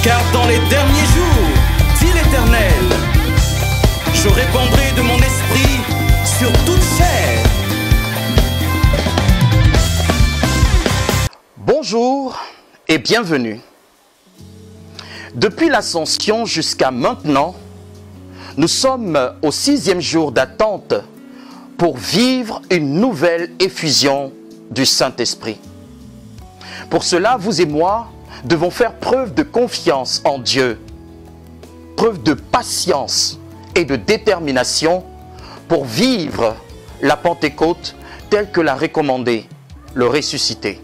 Car dans les derniers jours, dit l'Éternel, je répandrai de mon esprit sur toute chair. Bonjour et bienvenue. Depuis l'Ascension jusqu'à maintenant, nous sommes au 6e jour d'attente pour vivre une nouvelle effusion du Saint-Esprit. Pour cela, vous et moi devons faire preuve de confiance en Dieu, preuve de patience et de détermination pour vivre la Pentecôte telle que l'a recommandé le ressuscité.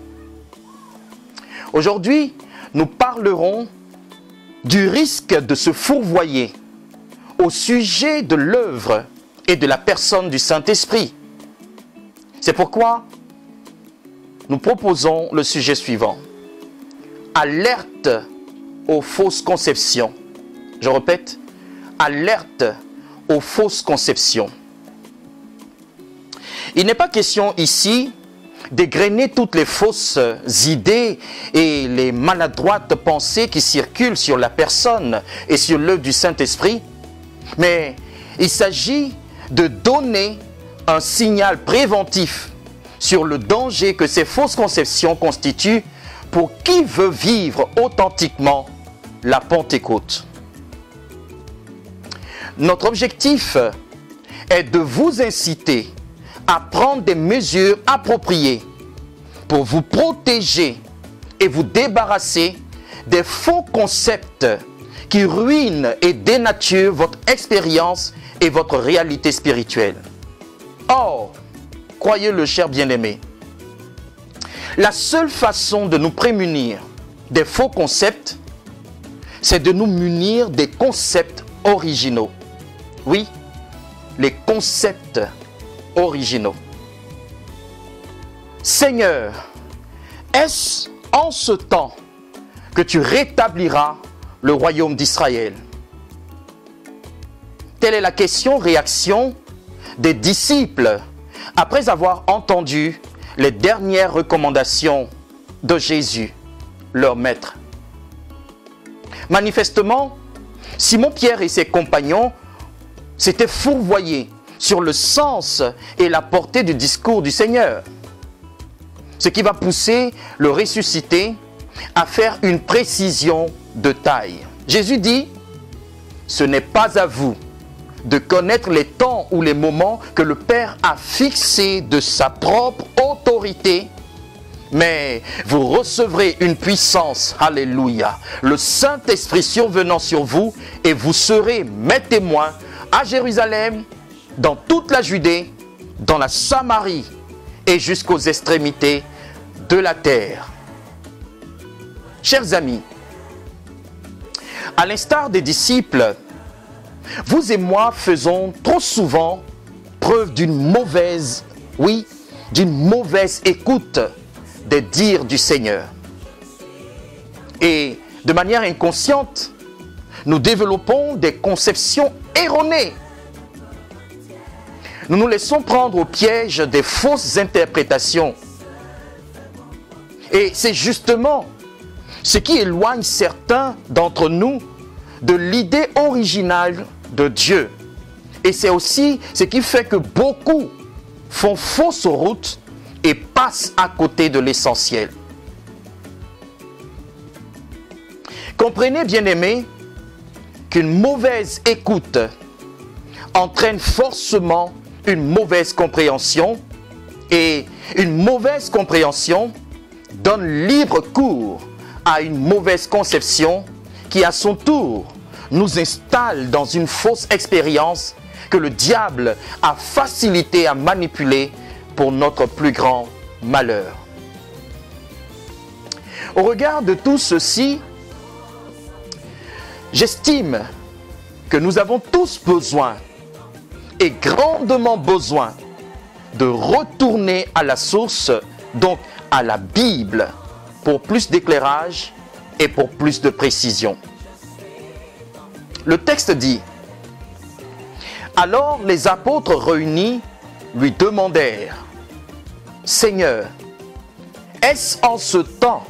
Aujourd'hui, nous parlerons du risque de se fourvoyer au sujet de l'œuvre et de la personne du Saint-Esprit. C'est pourquoi nous proposons le sujet suivant. Alerte aux fausses conceptions. Je répète, alerte aux fausses conceptions. Il n'est pas question ici d'égrener toutes les fausses idées et les maladroites pensées qui circulent sur la personne et sur l'œuvre du Saint-Esprit, mais il s'agit de donner un signal préventif sur le danger que ces fausses conceptions constituent pour qui veut vivre authentiquement la Pentecôte. Notre objectif est de vous inciter à prendre des mesures appropriées pour vous protéger et vous débarrasser des faux concepts qui ruinent et dénaturent votre expérience et votre réalité spirituelle. Or, croyez-le, cher bien-aimé, la seule façon de nous prémunir des faux concepts, c'est de nous munir des concepts originaux. Oui, les concepts originaux. Seigneur, est-ce en ce temps que tu rétabliras le royaume d'Israël? Telle est la question-réaction des disciples après avoir entendu les dernières recommandations de Jésus, leur maître. Manifestement, Simon-Pierre et ses compagnons s'étaient fourvoyés sur le sens et la portée du discours du Seigneur. Ce qui va pousser le ressuscité à faire une précision de taille. Jésus dit, ce n'est pas à vous de connaître les temps ou les moments que le Père a fixés de sa propre autorité, mais vous recevrez une puissance, alléluia, le Saint-Esprit survenant sur vous, et vous serez mes témoins à Jérusalem, dans toute la Judée, dans la Samarie et jusqu'aux extrémités de la terre. Chers amis, à l'instar des disciples, vous et moi faisons trop souvent preuve d'une mauvaise écoute des dires du Seigneur. Et de manière inconsciente, nous développons des conceptions erronées. Nous nous laissons prendre au piège des fausses interprétations. Et c'est justement ce qui éloigne certains d'entre nous de l'idée originale de Dieu. Et c'est aussi ce qui fait que beaucoup font fausse route et passent à côté de l'essentiel. Comprenez, bien-aimés, qu'une mauvaise écoute entraîne forcément une mauvaise compréhension, et une mauvaise compréhension donne libre cours à une mauvaise conception qui, à son tour, nous installe dans une fausse expérience que le diable a facilité à manipuler pour notre plus grand malheur. Au regard de tout ceci, j'estime que nous avons tous besoin, et grandement besoin, de retourner à la source, donc à la Bible, pour plus d'éclairage et pour plus de précision. Le texte dit, « Alors les apôtres réunis lui demandèrent, « Seigneur, est-ce en ce temps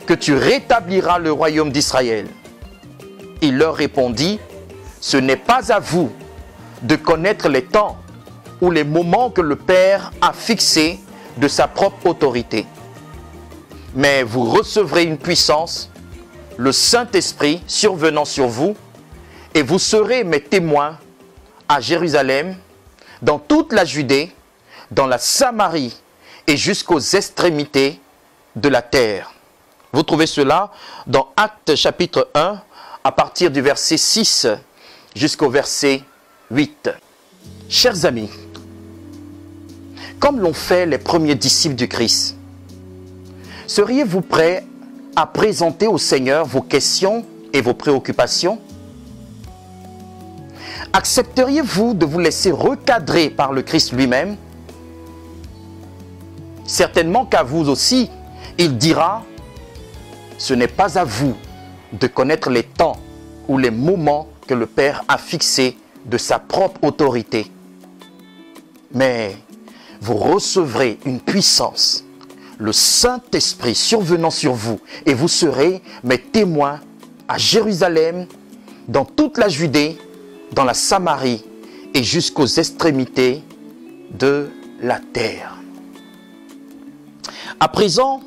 que tu rétabliras le royaume d'Israël ?» Il leur répondit, ce n'est pas à vous de connaître les temps ou les moments que le Père a fixés de sa propre autorité. Mais vous recevrez une puissance, le Saint-Esprit survenant sur vous, et vous serez mes témoins à Jérusalem, dans toute la Judée, dans la Samarie et jusqu'aux extrémités de la terre. Vous trouvez cela dans Actes chapitre 1, à partir du verset 6 jusqu'au verset 8. Chers amis, comme l'ont fait les premiers disciples du Christ, seriez-vous prêts à présenter au Seigneur vos questions et vos préoccupations? Accepteriez-vous de vous laisser recadrer par le Christ lui-même? Certainement qu'à vous aussi, il dira, ce n'est pas à vous de connaître les temps ou les moments que le Père a fixés de sa propre autorité. Mais vous recevrez une puissance, le Saint-Esprit survenant sur vous, et vous serez mes témoins à Jérusalem, dans toute la Judée, dans la Samarie et jusqu'aux extrémités de la terre. À présent,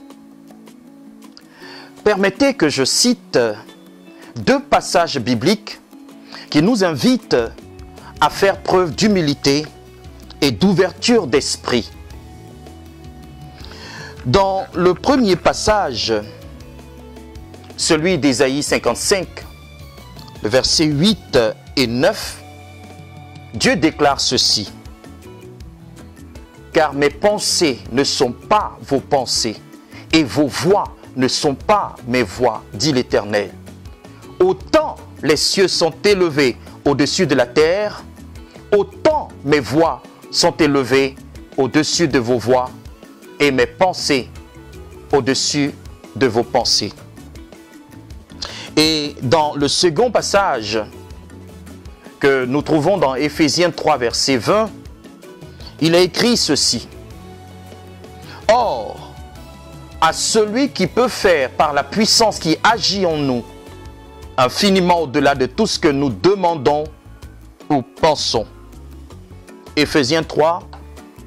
permettez que je cite deux passages bibliques qui nous invitent à faire preuve d'humilité et d'ouverture d'esprit. Dans le premier passage, celui d'Ésaïe 55, le verset 8 et 9, Dieu déclare ceci. Car mes pensées ne sont pas vos pensées, et vos voix ne sont pas mes voix, dit l'Éternel. Autant les cieux sont élevés au-dessus de la terre, autant mes voix sont élevées au-dessus de vos voix, et mes pensées au-dessus de vos pensées. Et dans le second passage que nous trouvons dans Éphésiens 3, verset 20, il a écrit ceci. Or, à celui qui peut faire par la puissance qui agit en nous, infiniment au-delà de tout ce que nous demandons ou pensons. Éphésiens 3,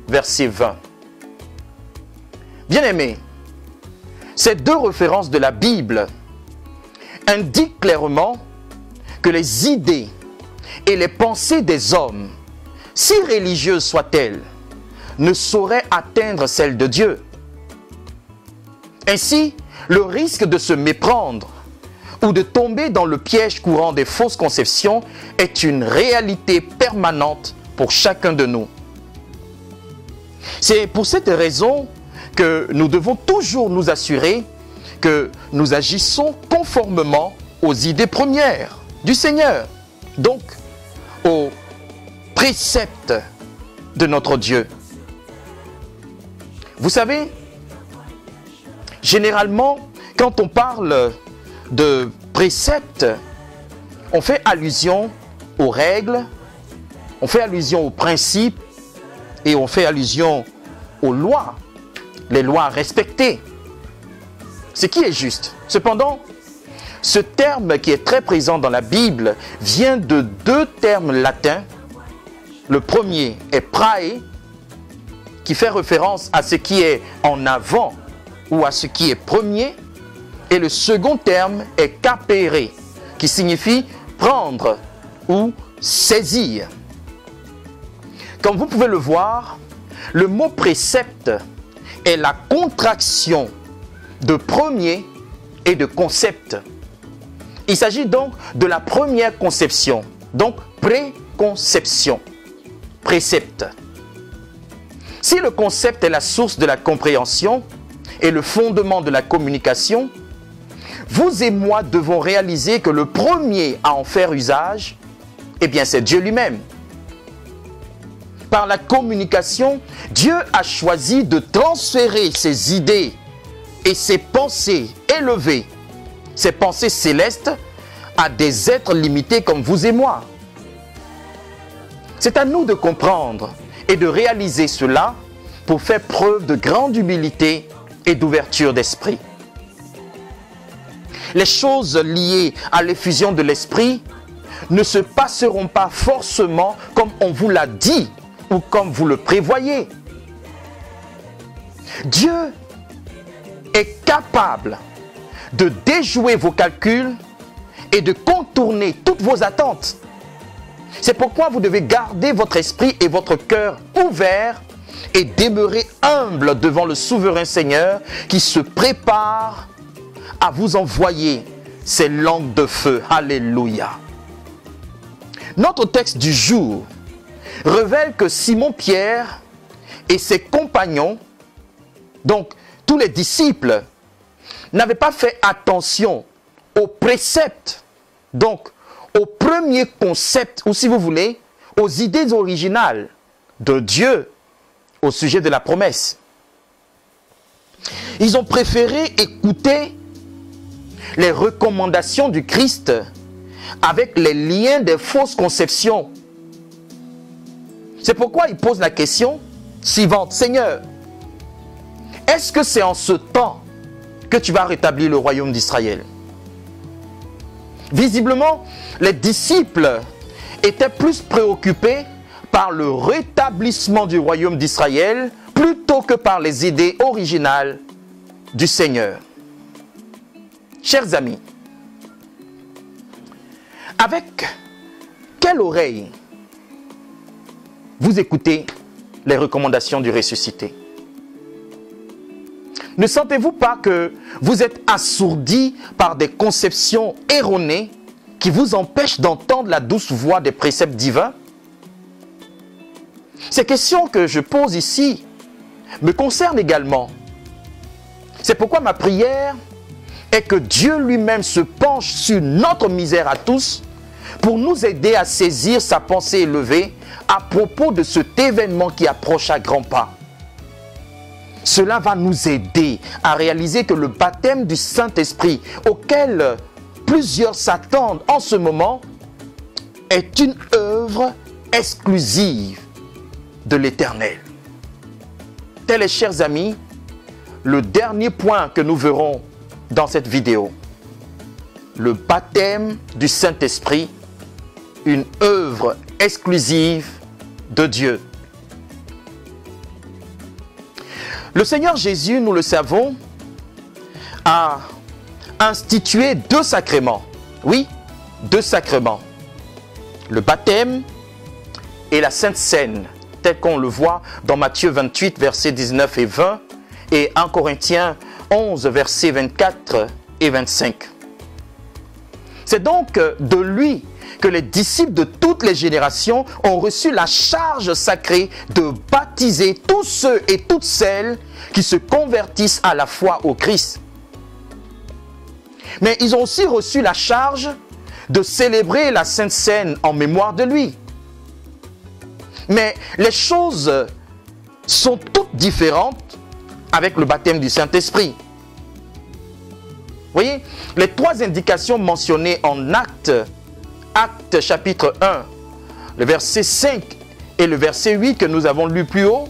verset 20. Bien-aimés, ces deux références de la Bible indiquent clairement que les idées et les pensées des hommes, si religieuses soient-elles, ne sauraient atteindre celles de Dieu. Ainsi, le risque de se méprendre ou de tomber dans le piège courant des fausses conceptions est une réalité permanente pour chacun de nous. C'est pour cette raison que nous devons toujours nous assurer que nous agissons conformément aux idées premières du Seigneur, donc aux préceptes de notre Dieu. Vous savez, généralement, quand on parle de préceptes, on fait allusion aux règles, on fait allusion aux principes et on fait allusion aux lois, les lois à respecter. Ce qui est juste. Cependant, ce terme qui est très présent dans la Bible vient de deux termes latins. Le premier est prae, qui fait référence à ce qui est en avant ou à ce qui est premier. Et le second terme est capere, qui signifie prendre ou saisir. Comme vous pouvez le voir, le mot précepte est la contraction de premier et de concept. Il s'agit donc de la première conception, donc préconception, précepte. Si le concept est la source de la compréhension et le fondement de la communication, vous et moi devons réaliser que le premier à en faire usage, eh bien c'est Dieu lui-même. Par la communication, Dieu a choisi de transférer ses idées et ses pensées élevées, ses pensées célestes, à des êtres limités comme vous et moi. C'est à nous de comprendre et de réaliser cela pour faire preuve de grande humilité et d'ouverture d'esprit. les choses liées à l'effusion de l'Esprit ne se passeront pas forcément comme on vous l'a dit ou comme vous le prévoyez. Dieu est capable de déjouer vos calculs et de contourner toutes vos attentes. C'est pourquoi vous devez garder votre esprit et votre cœur ouverts et demeurer humble devant le souverain Seigneur qui se prépare à vous envoyer ses langues de feu. Alléluia. Notre texte du jour révèle que Simon-Pierre et ses compagnons, donc tous les disciples, n'avaient pas fait attention aux préceptes, donc au premier concept, ou si vous voulez, aux idées originales de Dieu au sujet de la promesse. Ils ont préféré écouter les recommandations du Christ avec les liens des fausses conceptions. C'est pourquoi ils posent la question suivante. Seigneur, est-ce que c'est en ce temps que tu vas rétablir le royaume d'Israël? Visiblement, les disciples étaient plus préoccupés par le rétablissement du royaume d'Israël plutôt que par les idées originales du Seigneur. Chers amis, avec quelle oreille vous écoutez les recommandations du ressuscité? Ne sentez-vous pas que vous êtes assourdis par des conceptions erronées qui vous empêchent d'entendre la douce voix des préceptes divins? Ces questions que je pose ici me concernent également. C'est pourquoi ma prière est que Dieu lui-même se penche sur notre misère à tous pour nous aider à saisir sa pensée élevée à propos de cet événement qui approche à grands pas. Cela va nous aider à réaliser que le baptême du Saint-Esprit, auquel plusieurs s'attendent en ce moment, est une œuvre exclusive de l'Éternel. Tel est, chers amis, le dernier point que nous verrons dans cette vidéo. Le baptême du Saint-Esprit, une œuvre exclusive de Dieu. Le Seigneur Jésus, nous le savons, a institué deux sacrements. Oui, deux sacrements. Le baptême et la Sainte Seine, tel qu'on le voit dans Matthieu 28, versets 19 et 20, et 1 Corinthiens 11, versets 24 et 25. C'est donc de lui que les disciples de toutes les générations ont reçu la charge sacrée de baptiser tous ceux et toutes celles qui se convertissent à la foi au Christ. Mais ils ont aussi reçu la charge de célébrer la Sainte Seine en mémoire de lui. Mais les choses sont toutes différentes avec le baptême du Saint-Esprit. Vous voyez, les trois indications mentionnées en Actes chapitre 1, le verset 5 et le verset 8 que nous avons lu plus haut,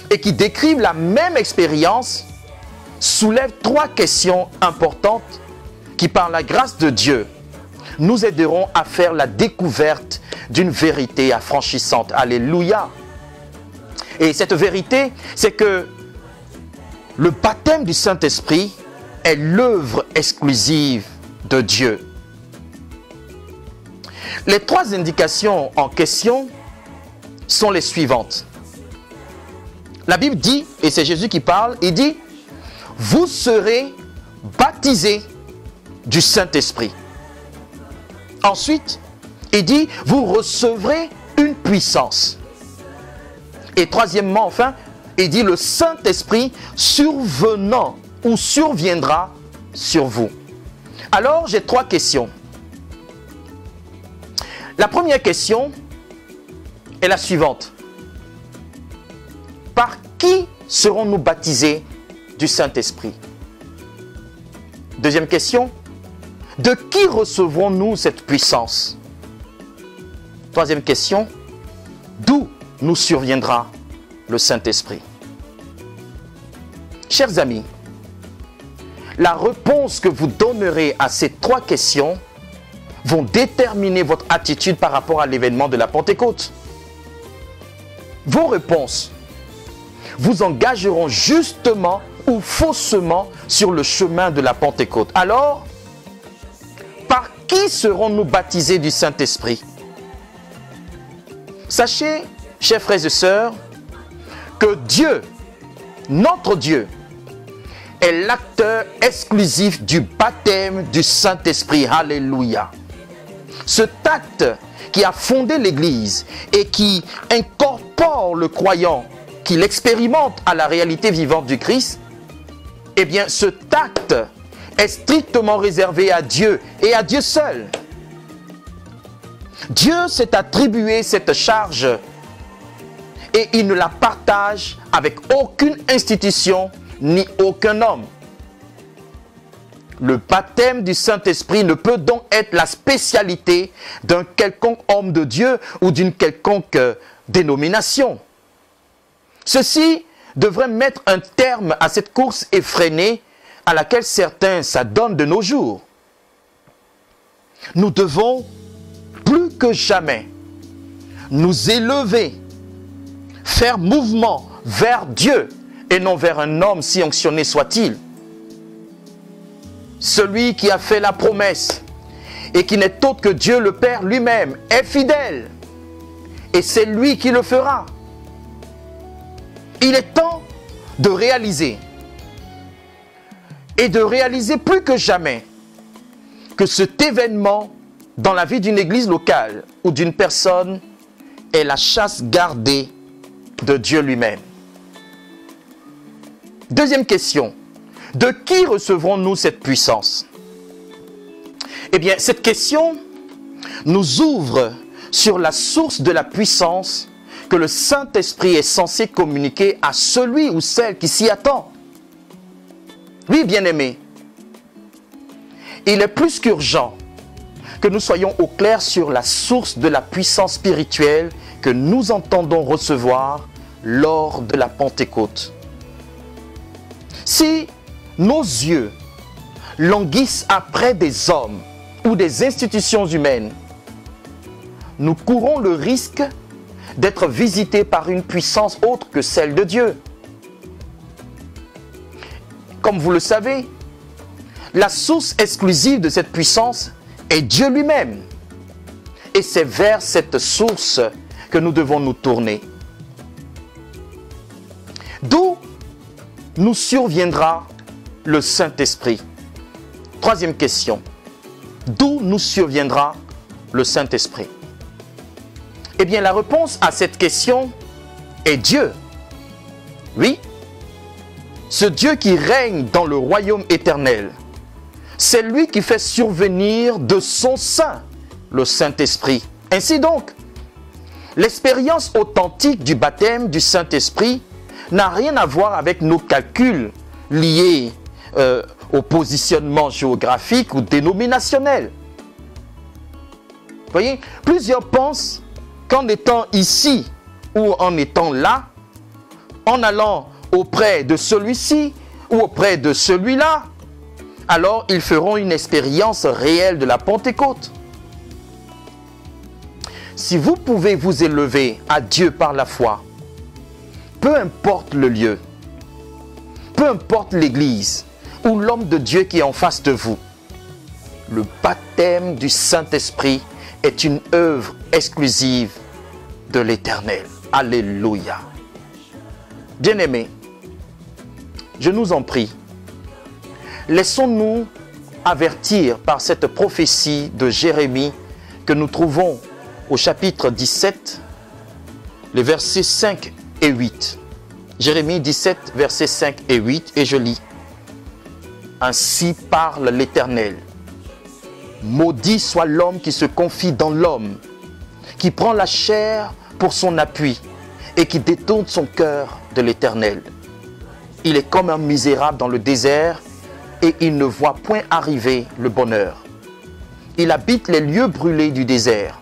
et qui décrivent la même expérience, soulèvent trois questions importantes qui, par la grâce de Dieu, nous aideront à faire la découverte d'une vérité affranchissante. Alléluia! Et cette vérité, c'est que le baptême du Saint-Esprit est l'œuvre exclusive de Dieu. Les trois indications en question sont les suivantes. La Bible dit, et c'est Jésus qui parle, il dit « Vous serez baptisés du Saint-Esprit ». Ensuite, il dit « Vous recevrez une puissance ». Et troisièmement, enfin, il dit « Le Saint-Esprit survenant ou surviendra sur vous ». Alors, j'ai trois questions. La première question est la suivante. Par qui serons-nous baptisés du Saint-Esprit? Deuxième question. De qui recevrons-nous cette puissance? Troisième question. D'où nous surviendra le Saint-Esprit? Chers amis, la réponse que vous donnerez à ces 3 questions vont déterminer votre attitude par rapport à l'événement de la Pentecôte. Vos réponses vous engageront justement ou faussement sur le chemin de la Pentecôte. Alors, par qui serons-nous baptisés du Saint-Esprit? Sachez, chers frères et sœurs, que Dieu, notre Dieu, est l'acteur exclusif du baptême du Saint-Esprit. Alléluia. Cet acte qui a fondé l'Église et qui incorpore le croyant, qui l'expérimente à la réalité vivante du Christ, eh bien cet acte est strictement réservé à Dieu et à Dieu seul. Dieu s'est attribué cette charge et il ne la partage avec aucune institution ni aucun homme. Le baptême du Saint-Esprit ne peut donc être la spécialité d'un quelconque homme de Dieu ou d'une quelconque dénomination. Ceci devrait mettre un terme à cette course effrénée à laquelle certains s'adonnent de nos jours. Nous devons plus que jamais nous élever, faire mouvement vers Dieu et non vers un homme si onctionné soit-il. Celui qui a fait la promesse et qui n'est autre que Dieu le Père lui-même est fidèle et c'est lui qui le fera. Il est temps de réaliser et de réaliser plus que jamais que cet événement dans la vie d'une église locale ou d'une personne est la chasse gardée de Dieu lui-même. Deuxième question. De qui recevrons-nous cette puissance? Eh bien, cette question nous ouvre sur la source de la puissance que le Saint-Esprit est censé communiquer à celui ou celle qui s'y attend. Oui, bien-aimés, il est plus qu'urgent que nous soyons au clair sur la source de la puissance spirituelle que nous entendons recevoir lors de la Pentecôte. Si nos yeux languissent après des hommes ou des institutions humaines, nous courons le risque d'être visités par une puissance autre que celle de Dieu. Comme vous le savez, la source exclusive de cette puissance est Dieu lui-même. Et c'est vers cette source que nous devons nous tourner. D'où nous surviendra le Saint-Esprit? Troisième question. D'où nous surviendra le Saint-Esprit? Eh bien, la réponse à cette question est Dieu. Oui, ce Dieu qui règne dans le royaume éternel, c'est lui qui fait survenir de son sein le Saint-Esprit. Ainsi donc, l'expérience authentique du baptême du Saint-Esprit n'a rien à voir avec nos calculs liés au positionnement géographique ou dénominationnel. Vous voyez, plusieurs pensent qu'en étant ici ou en étant là, en allant auprès de celui-ci ou auprès de celui-là, alors ils feront une expérience réelle de la Pentecôte. Si vous pouvez vous élever à Dieu par la foi, peu importe le lieu, peu importe l'église ou l'homme de Dieu qui est en face de vous, le baptême du Saint-Esprit est une œuvre exclusive de l'Éternel. Alléluia. Bien-aimés, je nous en prie, laissons-nous avertir par cette prophétie de Jérémie que nous trouvons au chapitre 17, les versets 5 et 8. Jérémie 17, versets 5 et 8, et je lis. Ainsi parle l'Éternel. Maudit soit l'homme qui se confie dans l'homme, qui prend la chair pour son appui et qui détourne son cœur de l'Éternel. Il est comme un misérable dans le désert et il ne voit point arriver le bonheur. Il habite les lieux brûlés du désert,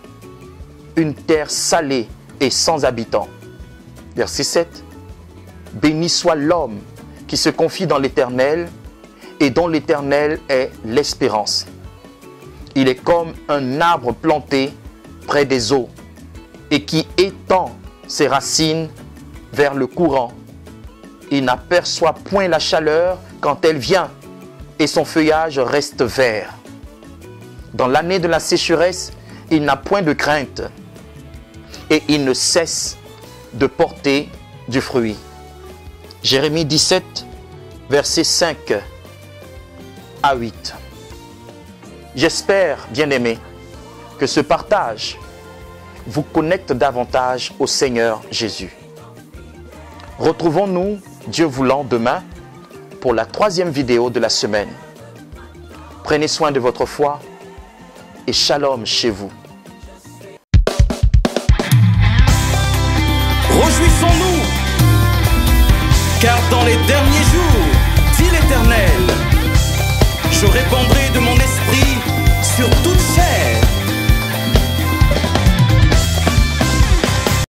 une terre salée et sans habitants. Verset 7. Béni soit l'homme qui se confie dans l'Éternel et dont l'Éternel est l'espérance. Il est comme un arbre planté près des eaux et qui étend ses racines vers le courant. Il n'aperçoit point la chaleur quand elle vient et son feuillage reste vert. Dans l'année de la sécheresse, il n'a point de crainte et il ne cesse de porter du fruit. Jérémie 17, versets 5 à 8. J'espère, bien-aimés, que ce partage vous connecte davantage au Seigneur Jésus. Retrouvons-nous, Dieu voulant, demain pour la 3e vidéo de la semaine. Prenez soin de votre foi et shalom chez vous. Réjouissons-nous, car dans les derniers jours,